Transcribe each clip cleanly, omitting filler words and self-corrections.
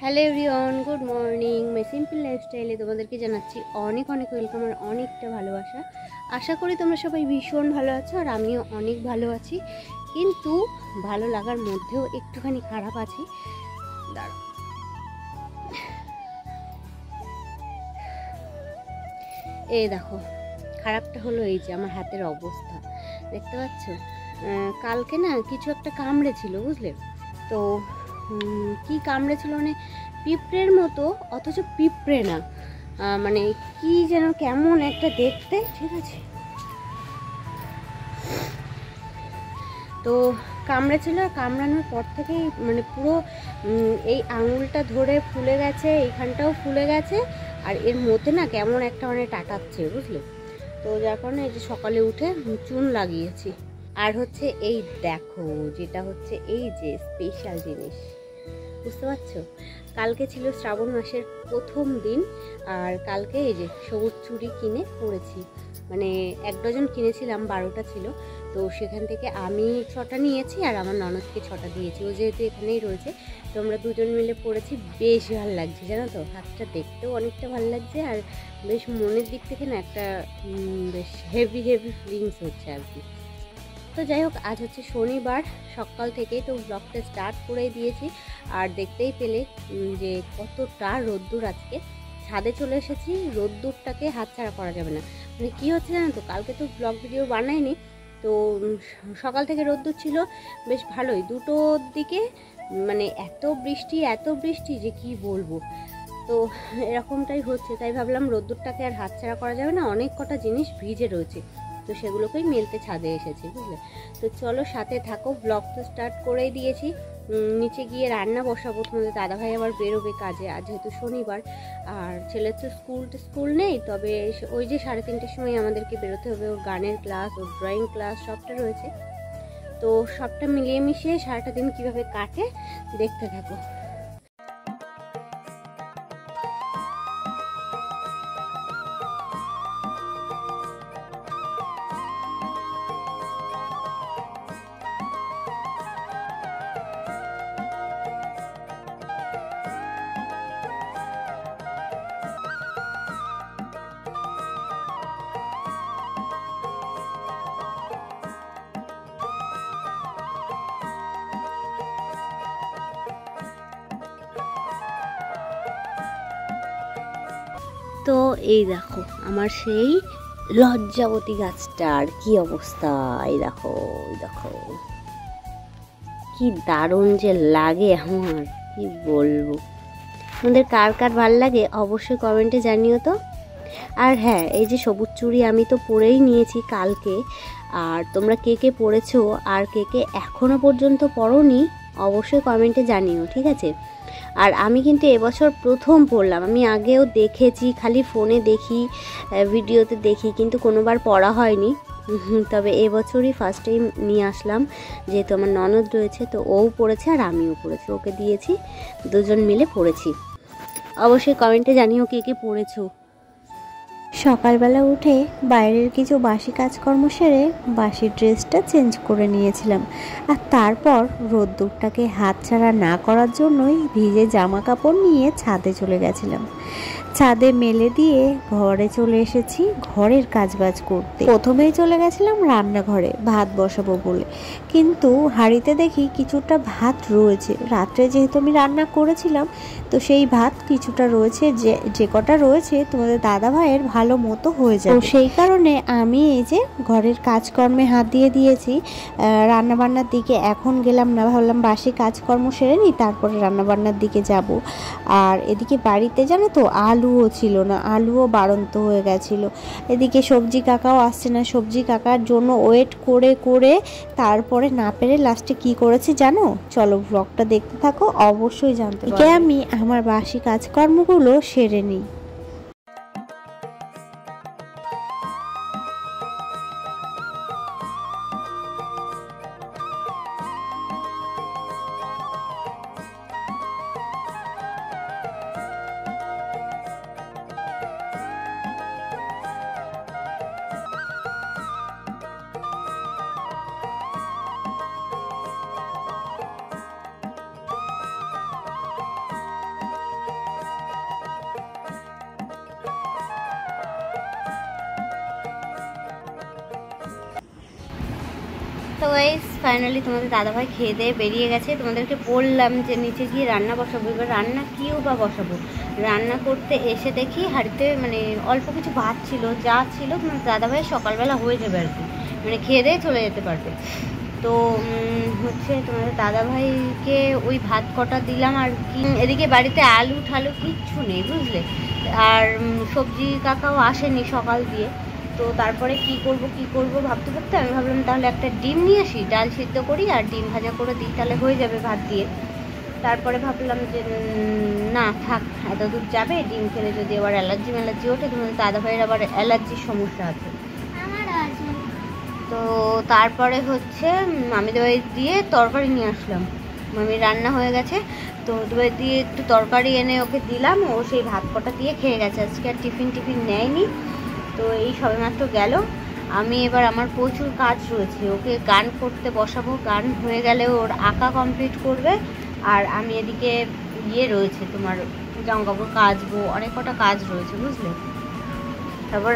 Hello everyone, good morning. My simple লাইফস্টাইলে তোমাদেরকে জানাচ্ছি অনেক অনেক ওয়েলকাম আর অনেকটা ভালোবাসা। আশা করি তোমরা সবাই ভীষণ ভালো আছো আর আমিও অনেক ভালো আছি, কিন্তু ভালো লাগার মধ্যেও একটুখানি খারাপ আছি। দাঁড়াও, এই দেখো, খারাপটা হলো এই যে আমার হাতের অবস্থা দেখতে পাচ্ছ। কালকে না কিছু একটা কামড়েছিল, বুঝলে তো। কি কামড়েছিল মানে পিঁপড়ের মতো, অথচ পিঁপড়ে না, মানে কি যেন কেমন একটা দেখতে, ঠিক আছে। তো কামড়েছিল, কামড়ানোর পর থেকেই মানে পুরো এই আঙুলটা ধরে ফুলে গেছে, এইখানটাও ফুলে গেছে, আর এর মধ্যে না কেমন একটা মানে টাটাচ্ছে, বুঝলে তো। যার কারণে এই যে সকালে উঠে চুন লাগিয়েছি। আর হচ্ছে এই দেখো, যেটা হচ্ছে এই যে স্পেশাল জিনিস, বুঝতে পারছো, কালকে ছিল শ্রাবণ মাসের প্রথম দিন, আর কালকে এই যে সবুজ চুড়ি কিনে পরেছি। মানে 1 ডজন কিনেছিলাম, 12টা ছিল, তো সেখান থেকে আমি 6টা নিয়েছি আর আমার ননদকে 6টা দিয়েছি। ও যেহেতু এখানেই রয়েছে, তো আমরা দুজন মিলে পরেছি। বেশ ভালো লাগছে জানো তো, হাতটা দেখতেও অনেকটা ভালো লাগছে, আর বেশ মনের দিক থেকে না একটা বেশ হেভি হেভি ফিলিংস হচ্ছে আর কি। তো যাই হোক, আজ হচ্ছে শনিবার, সকাল থেকেই তো ব্লগটা স্টার্ট করে দিয়েছি। আর দেখতেই পেলে যে কতটা রোদ্দুর আজকে। ছাদে চলে এসেছি, রোদ্দুরটাকে হাতছাড়া করা যাবে না। মানে কী হচ্ছে জানো তো, কালকে তো ব্লগ ভিডিও বানাইনি, তো সকাল থেকে রোদ্দুর ছিল বেশ ভালোই, 2টোর দিকে মানে এত বৃষ্টি যে কি বলবো। তো এরকমটাই হচ্ছে, তাই ভাবলাম রোদ্দুরটাকে আর হাতছাড়া করা যাবে না, অনেক কটা জিনিস ভিজে রয়েছে, তো সেগুলোকেই মেলতে ছাদে এসেছি, বুঝলে। তো চলো সাথে থাকো, ব্লগ তো স্টার্ট করেই দিয়েছি। নিচে গিয়ে রান্না বসাবো, তোমাদের দাদাভাই আবার বেরোবে কাজে, আজ যেহেতু শনিবার। আর ছেলের তো স্কুল নেই, তবে ওই যে 3:30টার সময় আমাদেরকে বেরোতে হবে, ওর গানের ক্লাস, ওর ড্রয়িং ক্লাস সবটা রয়েছে। তো সবটা মিলিয়ে মিশিয়ে সারাটা দিন কীভাবে কাটে দেখতে থাকো। তো এই দেখো আমার সেই লজ্জাবতী গাছটার কি অবস্থা, এই দেখো, এই দেখো কি দারুণ যে লাগে, আমার কি বলবো। তোমাদের কার কার ভাল লাগে অবশ্যই কমেন্টে জানিও তো। আর হ্যাঁ, এই যে সবুজ চুড়ি আমি তো পরেই নিয়েছি কালকে, আর তোমরা কে কে পরেছো আর কে কে এখনো পর্যন্ত পরোনি অবশ্যই কমেন্টে জানিও, ঠিক আছে। আর আমি কিন্তু এবছর প্রথম পড়লাম, আমি আগেও দেখেছি, খালি ফোনে দেখি, ভিডিওতে দেখি, কিন্তু কোনোবার পড়া হয়নি। তবে এবছরই ফার্স্ট টাইম নিয়ে আসলাম, যেহেতু আমার ননদ রয়েছে, তো ও পড়েছে আর আমিও পড়েছি, ওকে দিয়েছি, দুজন মিলে পড়েছি। অবশ্যই কমেন্টে জানিও কে কে পড়েছো। সকালবেলা উঠে বাইরের কিছু বাসি কাজকর্ম সেরে বাসি ড্রেসটা চেঞ্জ করে নিয়েছিলাম, আর তারপর রোদ্দুরটাকে হাতছাড়া না করার জন্যই ভিজে জামা কাপড় নিয়ে ছাদে চলে গেছিলাম। ছাদে মেলে দিয়ে ঘরে চলে এসেছি ঘরের কাজবাজ করতে। প্রথমেই চলে গেছিলাম রান্নাঘরে ভাত বসাবো বলে, কিন্তু হাঁড়িতে দেখি কিছুটা ভাত রয়েছে, রাত্রে যেহেতু আমি রান্না করেছিলাম, তো সেই ভাত কিছুটা রয়েছে, যে কটা রয়েছে তোমাদের দাদা ভাইয়ের ভালো মতো হয়ে যাবে, তো সেই কারণে আমি এই যে ঘরের কাজকর্মে হাত দিয়ে দিয়েছি। রান্নাবান্নার দিকে এখন গেলাম না, ভাবলাম বাসি কাজকর্ম সেরে নিই, তারপরে রান্নাবান্নার দিকে যাব। আর এদিকে বাড়িতে জানো তো আলুও ছিল না, আলুও বাড়ন্ত হয়ে গেছিলো। এদিকে সবজি কাকাও আসছে না, সবজি কাকার জন্য ওয়েট করে করে তারপরে না পেরে লাস্টে কি করেছি জানো, চলো ব্লগটা দেখতে থাকো, অবশ্যই জানতে পারবে। আমি আমার বাসি কাজকর্মগুলো সেরে নিই। তো গাইস ফাইনালি তোমাদের দাদাভাই খেয়ে দিয়ে বেরিয়ে গেছে। তোমাদেরকে বললাম যে নিচে গিয়ে রান্না বসাবো। এবার রান্না কিও বা বসাবো, রান্না করতে এসে দেখি হাঁড়িতে মানে অল্প কিছু ভাত ছিল, যা ছিল তোমাদের দাদাভাই সকালবেলা হয়ে যাবে আর কি, মানে খেয়ে দিয়ে চলে যেতে পারবে। তো হচ্ছে তোমাদের দাদাভাইকে ওই ভাত কটা দিলাম আর কি। এদিকে বাড়িতে আলু ঠালু কিচ্ছু নেই বুঝলে, আর সবজি কাকাও আসেনি সকাল দিয়ে। তো তারপরে কি করব ভাবতে ভাবতে আমি ভাবলাম তাহলে একটা ডিম নিয়ে আসি, ডাল সিদ্ধ করি আর ডিম ভাজা করে দিই, তাহলে হয়ে যাবে ভাত দিয়ে। তারপরে ভাবলাম যে না থাক, এত দূর যাবে, ডিম খেলে যদি আবার অ্যালার্জি ওঠে। তোমাদের দাদাভাইয়ের আবার অ্যালার্জির সমস্যা আছে। তো তারপরে হচ্ছে মামিদের বাড়ি দিয়ে তরকারি নিয়ে আসলাম। মামি রান্না হয়ে গেছে, তো ওদের দিয়ে একটু তরকারি এনে ওকে দিলাম, ও সেই ভাত কটা দিয়ে খেয়ে গেছে। আজকে আর টিফিন নেয়নি। তো এই সবেমাত্র গেল। আমি এবার আমার প্রচুর কাজ রয়েছে, ওকে গান করতে বসাবো, গান হয়ে গেলে ওর আঁকা কমপ্লিট করবে। আর আমি এদিকে রয়েছে তোমার জামাকাপড় কাচবো, অনেক কটা কাজ রয়েছে বুঝলে। তারপর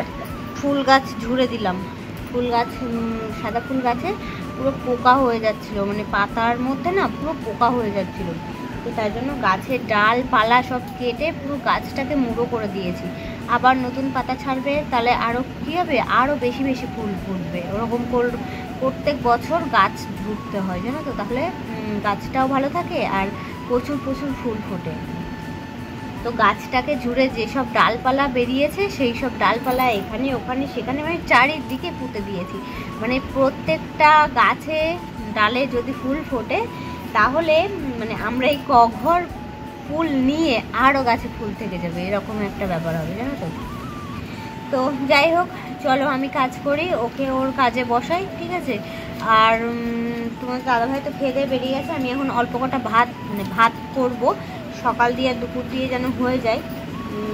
ফুল গাছ ঝুড়ে দিলাম, ফুল গাছ সাদা ফুল গাছে পুরো পোকা হয়ে যাচ্ছিলো, মানে পাতার মধ্যে না পুরো পোকা হয়ে যাচ্ছিলো। তো তাই জন্য গাছের ডাল পালা সব কেটে পুরো গাছটাকে মুড়ো করে দিয়েছি। আবার নতুন পাতা ছাড়বে, তাহলে আরও কী হবে, আরও বেশি ফুল ফুটবে। ওরকম প্রত্যেক বছর গাছ ঝুড়তে হয় জানো তো, তাহলে গাছটাও ভালো থাকে আর প্রচুর ফুল ফোটে। তো গাছটাকে জুড়ে যেসব ডালপালা বেরিয়েছে সেই সব ডালপালা এখানে ওখানে সেখানে মানে চারিদিকে পুঁতে দিয়েছি। মানে প্রত্যেকটা গাছে ডালে যদি ফুল ফোটে তাহলে মানে আমরা এই কঘর ফুল নিয়ে আরও গাছে ফুল থেকে যাবে, এরকম একটা ব্যাপার হবে জানো তো। তো যাই হোক চলো আমি কাজ করি, ওকে ওর কাজে বসাই, ঠিক আছে। আর তোমার দাদাভাই তো খেয়ে দিয়ে বেরিয়ে গেছে। আমি এখন অল্প কটা ভাত করব, সকাল দিয়ে দুপুর দিয়ে যেন হয়ে যায়।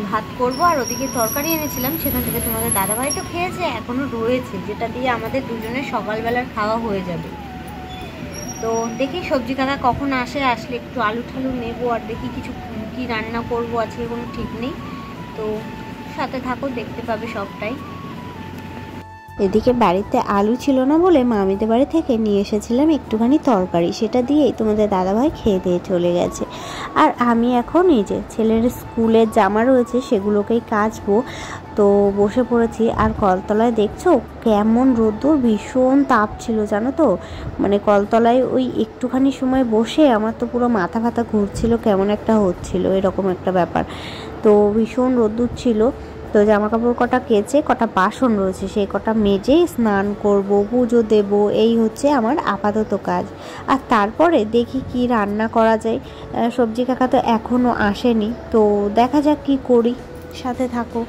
ভাত করব আর ওদিকে তরকারি এনেছিলাম সেখান থেকে তোমাদের দাদাভাই তো খেয়েছে, এখনও রয়েছে, যেটা দিয়ে আমাদের দুজনের সকালবেলার খাওয়া হয়ে যাবে। তো দেখি সবজি কাকা কখন আসলে একটু আলু ঠালু নেবো, আর দেখি কিছু কি রান্না করবো, আজকে কোনো ঠিক নেই। তো সাথে থাকো, দেখতে পাবে সবটাই। এদিকে বাড়িতে আলু ছিল না বলে মামিদের বাড়ি থেকে নিয়ে এসেছিলাম একটুখানি তরকারি, সেটা দিয়েই তোমাদের দাদাভাই খেয়ে দিয়ে চলে গেছে। আর আমি এখন এই যে ছেলের স্কুলের জামা রয়েছে সেগুলোকেই কাচবো, তো বসে পড়েছি। আর কলতলায় দেখছো কেমন রোদ্দুর, ভীষণ তাপ ছিল জানো তো। মানে কলতলায় ওই একটুখানি সময় বসে আমার তো পুরো মাথা ফাতা ঘুরছিল, কেমন একটা হচ্ছিল, এরকম একটা ব্যাপার। তো ভীষণ রোদ্দুর ছিল। তো জামা কাপড় কটা কেচে কটা বাসন রয়েছে সেই কটা মেজে স্নান করব, পুজো দেব, এই হচ্ছে আমার আপাতত কাজ। আর তারপরে দেখি কি রান্না করা যায়। সবজি কাকা তো এখনও আসেনি, তো দেখা যাক কি করি, সাথে থাকো।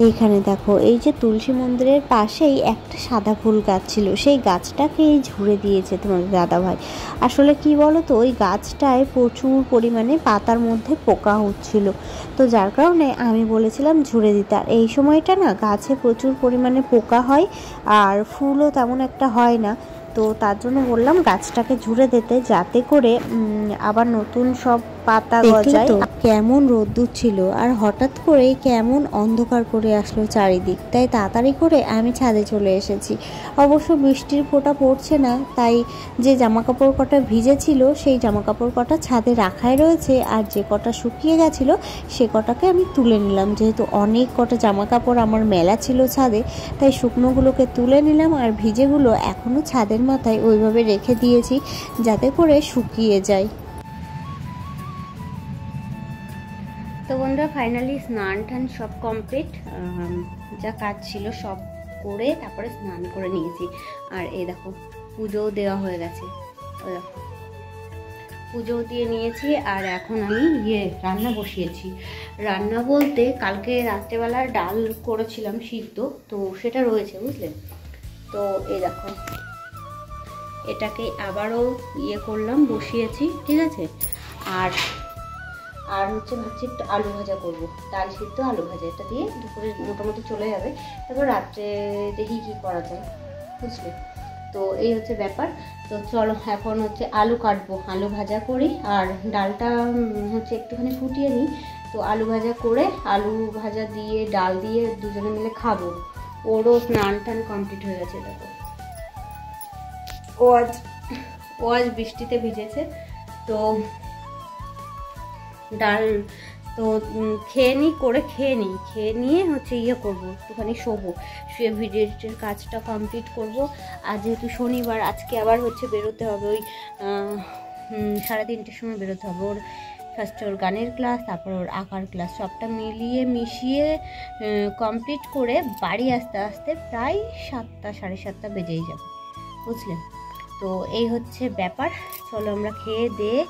এইখানে দেখো এই যে তুলসী মন্দিরের পাশেই একটা সাদা ফুল গাছ ছিল, সেই গাছটাকেই ঝুড়ে দিয়েছে তোমাদের দাদাভাই। আসলে কি বলো তো, ওই গাছটায় প্রচুর পরিমাণে পাতার মধ্যে পোকা হচ্ছিল, তো যার কারণে আমি বলেছিলাম ঝুড়ে দিতে। আর এই সময়টা না গাছে প্রচুর পরিমাণে পোকা হয় আর ফুলও তেমন একটা হয় না, তো তার জন্য বললাম গাছটাকে ঝুড়ে দিতে, যাতে করে আবার নতুন সব পাতা গজায়। কেমন রোদ্দুর ছিল আর হঠাৎ করে কেমন অন্ধকার করে আসলো চারিদিক, তাই তাড়াতাড়ি করে আমি ছাদে চলে এসেছি। অবশ্য বৃষ্টির ফোঁটা পড়ছে না, তাই যে জামাকাপড় কটা ভিজেছিল সেই জামাকাপড় কটা ছাদে রাখাই রয়েছে, আর যে কটা শুকিয়ে গেছিল সে কটাকে আমি তুলে নিলাম। যেহেতু অনেক কটা জামাকাপড় আমার মেলা ছিল ছাদে, তাই শুকনোগুলোকে তুলে নিলাম আর ভিজেগুলো এখনও ছাদের মাথায় ওইভাবে রেখে দিয়েছি যাতে করে শুকিয়ে যায়। তো বন্ধুরা ফাইনালি স্নান টান সব কমপ্লিট, যা কাজ ছিল সব করে তারপরে স্নান করে নিয়েছি। আর এই দেখো পুজোও দেওয়া হয়ে গেছে, পুজো দিয়ে নিয়েছি। আর এখন আমি রান্না বসিয়েছি। রান্না বলতে কালকে রাত্রেবেলার ডাল করেছিলাম সিদ্ধ, তো সেটা রয়েছে বুঝলে। তো এই দেখো এটাকে আবারও করলাম, বসিয়েছি, ঠিক আছে। আর হচ্ছে ভাবছি একটু আলু ভাজা করবো, ডাল সিদ্ধ আলু ভাজা, এটা দিয়ে দুপুরে মোটামুটি চলে যাবে। তারপর রাত্রে দেখি কি করা যায় বুঝলে। তো এই হচ্ছে ব্যাপার। তো চলো এখন হচ্ছে আলু কাটবো, আলু ভাজা করি, আর ডালটা হচ্ছে একটুখানি ফুটিয়ে নিই। তো আলু ভাজা করে, আলু ভাজা দিয়ে ডাল দিয়ে দুজনে মিলে খাবো। ওরও স্নান টান কমপ্লিট হয়ে গেছে। দেখো ও আজ বৃষ্টিতে ভিজেছে। তো ডাল তো খেয়ে নিয়ে হচ্ছে ইয়ে করবো, একটুখানি শোবো, শুয়ে ভিডিও এডিটের কাজটা কমপ্লিট করব। আর যেহেতু শনিবার, আজকে আবার হচ্ছে বেরোতে হবে, ওই 3:30টার সময় বেরোতে হবে। ওর ফার্স্টে ওর গানের ক্লাস, তারপর ওর আঁকার ক্লাস, সবটা মিলিয়ে মিশিয়ে কমপ্লিট করে বাড়ি আসতে আসতে প্রায় 7টা 7:30 বেজেই যাবে, বুঝলেন? তো এই হচ্ছে ব্যাপার। চলো আমরা খেয়ে দিয়ে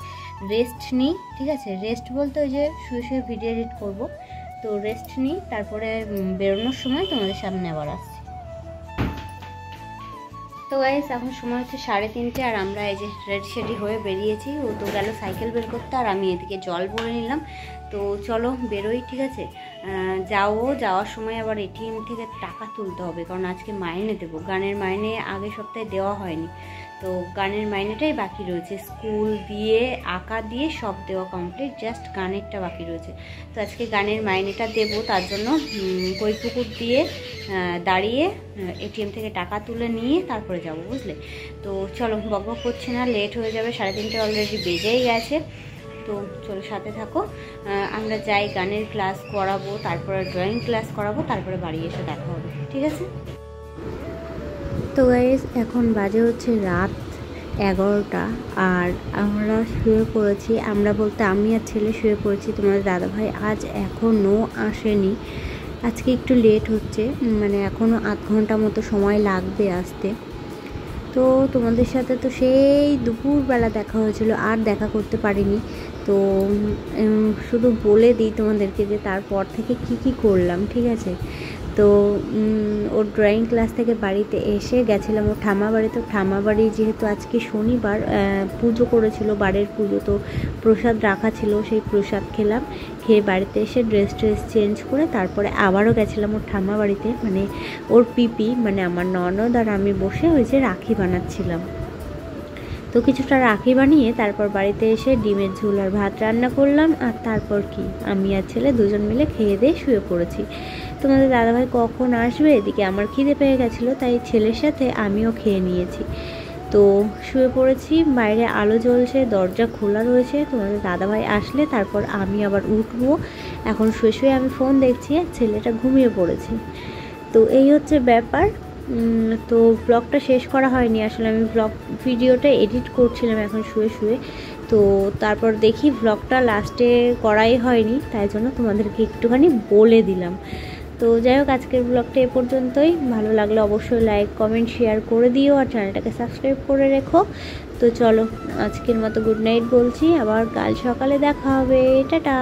রেস্ট নিই, ঠিক আছে? রেস্ট বলতে ওই যে শুয়ে ভিডিও এডিট করব। তো রেস্ট নিই, তারপরে বেরোনোর সময় তোমাদের সামনে আবার আসছি। তো গাইস এখন সময় হচ্ছে 3:30, আর আমরা এই যে রেডি হয়ে বেরিয়েছি। ও তো গেল সাইকেল বের করতে, আর আমি এদিকে জল ভরে নিলাম। তো চলো বেরোই, ঠিক আছে? যাওয়ার সময় আবার এটিএম থেকে টাকা তুলতে হবে, কারণ আজকে মাইনে দেবো। গানের মাইনে আগের সপ্তাহে দেওয়া হয়নি, তো গানের মাইনেটাই বাকি রয়েছে। স্কুল দিয়ে, আঁকা দিয়ে সব দেওয়া কমপ্লিট, জাস্ট গানেরটা বাকি রয়েছে। তো আজকে গানের মাইনেটা দেবো, তার জন্য কৈপুকুর দিয়ে দাঁড়িয়ে এটিএম থেকে টাকা তুলে নিয়ে তারপরে যাব, বুঝলে? তো চলো বকবক করছি না, লেট হয়ে যাবে, 3:30 অলরেডি বেজেই গেছে। তো চলো সাথে থাকো। আমরা যাই, গানের ক্লাস করাবো, তারপরে ড্রয়িং ক্লাস করাবো, তারপরে বাড়ি এসে দেখা হবে, ঠিক আছে? তো গাইস এখন বাজে হচ্ছে রাত 11টা, আর আমরা শুয়ে পড়েছি। আমরা বলতে আমি আর ছেলে শুয়ে পড়েছি। তোমাদের দাদাভাই আজ এখনও আসেনি, আজকে একটু লেট হচ্ছে, মানে এখনও 8 ঘন্টা মতো সময় লাগবে আসতে। তো তোমাদের সাথে তো সেই দুপুরবেলা দেখা হয়েছিল, আর দেখা করতে পারিনি। তো শুধু বলে দিই তোমাদেরকে যে তারপর থেকে কি করলাম, ঠিক আছে? তো ওর ড্রয়িং ক্লাস থেকে বাড়িতে এসে গেছিলাম ওর ঠাম্মা বাড়ি। তো ঠাম্মা বাড়ি যেহেতু আজকে শনিবার, পুজো করেছিল, বাড়ির পুজো, তো প্রসাদ রাখা ছিল, সেই প্রসাদ খেলাম। খেয়ে বাড়িতে এসে ড্রেস চেঞ্জ করে তারপরে আবারও গেছিলাম ওর ঠাম্মা বাড়িতে, মানে ওর পিপি, মানে আমার ননদ আর আমি বসে ওই যে রাখি বানাচ্ছিলাম। তো কিছুটা রাখি বানিয়ে তারপর বাড়িতে এসে ডিমের ঝোল আর ভাত রান্না করলাম। আর তারপর আমি আর ছেলে দুজন মিলে খেয়ে দিয়ে শুয়ে পড়েছি। তোমাদের দাদাভাই কখন আসবে, এদিকে আমার খিদে পেয়ে গেছিলো, তাই ছেলের সাথে আমিও খেয়ে নিয়েছি। তো শুয়ে পড়েছি, বাইরে আলো জ্বলছে, দরজা খোলা রয়েছে। তোমাদের দাদাভাই আসলে তারপর আমি আবার উঠবো। এখন শুয়ে আমি ফোন দেখছি, আর ছেলেটা ঘুমিয়ে পড়েছে। তো এই হচ্ছে ব্যাপার। তো ব্লগটা শেষ করা হয়নি আসলে, আমি ভিডিওটা এডিট করছিলাম এখন শুয়ে। তো তারপর দেখি ব্লগটা লাস্টে করাই হয়নি, তাই জন্য তোমাদেরকে একটুখানি বলে দিলাম। তো যাই হোক, আজকের ব্লগটা এ পর্যন্তই। ভালো লাগলে অবশ্যই লাইক, কমেন্ট, শেয়ার করে দিও, আর চ্যানেলটাকে সাবস্ক্রাইব করে রেখো। তো চলো আজকের মতো গুড নাইট বলছি, আবার কাল সকালে দেখা হবে, টাটা।